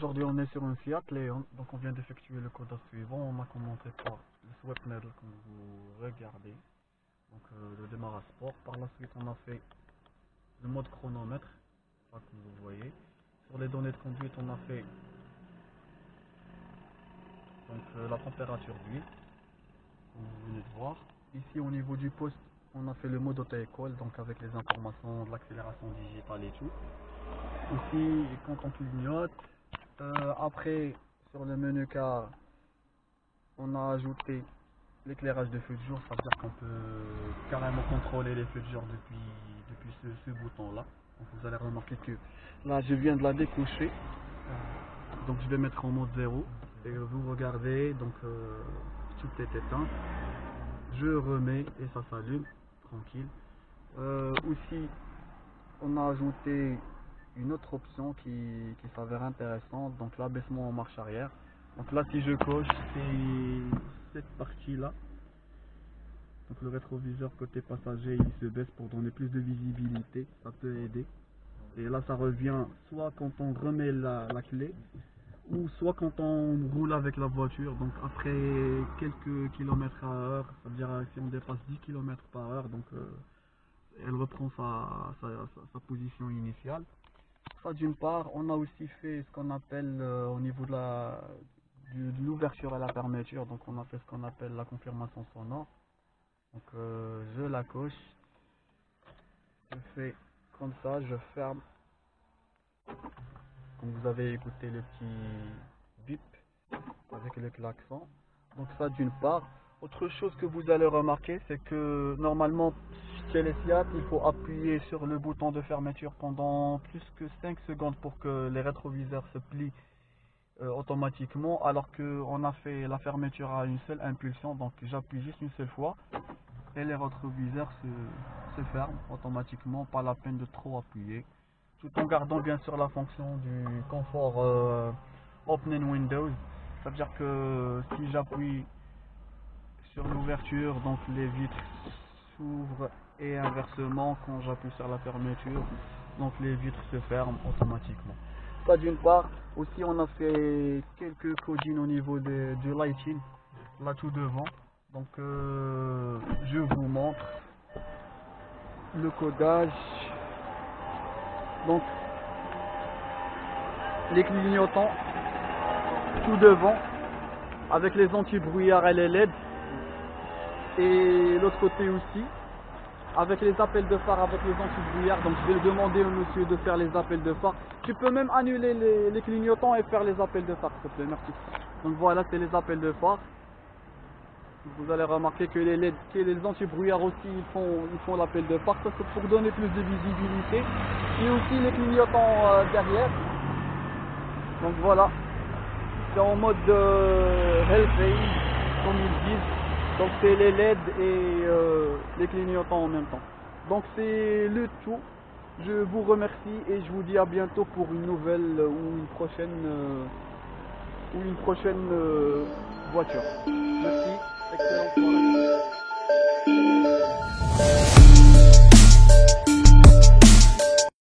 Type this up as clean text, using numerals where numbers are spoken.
aujourd'hui on est sur un Fiat Leon, donc on vient d'effectuer le codage suivant. On a commencé par le sweep needle comme vous regardez, donc le démarrage sport. Par la suite on a fait le mode chronomètre, comme vous voyez. Sur les données de conduite on a fait donc, la température d'huile, comme vous venez de voir. Ici au niveau du poste on a fait le mode auto-école, donc avec les informations de l'accélération digitale et tout. Ici quand on clignote, après sur le menu car on a ajouté l'éclairage de feu de jour, ça veut dire qu'on peut carrément contrôler les feux de jour depuis ce bouton là. Donc vous allez remarquer que là je viens de la découcher, donc je vais mettre en mode 0 et vous regardez, donc tout est éteint. Je remets et ça s'allume tranquille. Aussi on a ajouté une autre option qui s'avère intéressante, donc l'abaissement en marche arrière. Donc là si je coche, c'est cette partie là, donc le rétroviseur côté passager il se baisse pour donner plus de visibilité, ça peut aider. Et là ça revient soit quand on remet la clé, ou soit quand on roule avec la voiture, donc après quelques kilomètres à heure, ça veut dire si on dépasse 10 km par heure, donc elle reprend sa position initiale. Ça d'une part. On a aussi fait ce qu'on appelle au niveau de l'ouverture et la fermeture, donc on a fait ce qu'on appelle la confirmation sonore. Donc je la coche, je fais comme ça, je ferme, comme vous avez écouté le petit bip avec le klaxon. Donc ça d'une part. Autre chose que vous allez remarquer, c'est que normalement chez les Fiat, il faut appuyer sur le bouton de fermeture pendant plus que 5 secondes pour que les rétroviseurs se plient automatiquement, alors qu'on a fait la fermeture à une seule impulsion, donc j'appuie juste une seule fois et les rétroviseurs se ferment automatiquement, pas la peine de trop appuyer, tout en gardant bien sûr la fonction du confort Open Windows. Ça veut dire que si j'appuie sur l'ouverture, donc les vitres s'ouvrent, et inversement quand j'appuie sur la fermeture, donc les vitres se ferment automatiquement. Ça d'une part. Aussi on a fait quelques codines au niveau du lighting là tout devant, donc je vous montre le codage. Donc les clignotants tout devant avec les anti-brouillard et les LED, et l'autre côté aussi avec les appels de phare avec les anti-brouillard. Donc je vais demander au monsieur de faire les appels de phare. Tu peux même annuler les clignotants et faire les appels de phare s'il te plaît, merci. Donc voilà, c'est les appels de phare. Vous allez remarquer que les LED, que les anti-brouillard aussi ils font l'appel de phare. Ça c'est pour donner plus de visibilité. Et aussi les clignotants derrière. Donc voilà, c'est en mode Hellphase comme ils disent. Donc c'est les LED et les clignotants en même temps. Donc c'est le tout. Je vous remercie et je vous dis à bientôt pour une nouvelle ou une prochaine voiture. Merci, excellente soirée.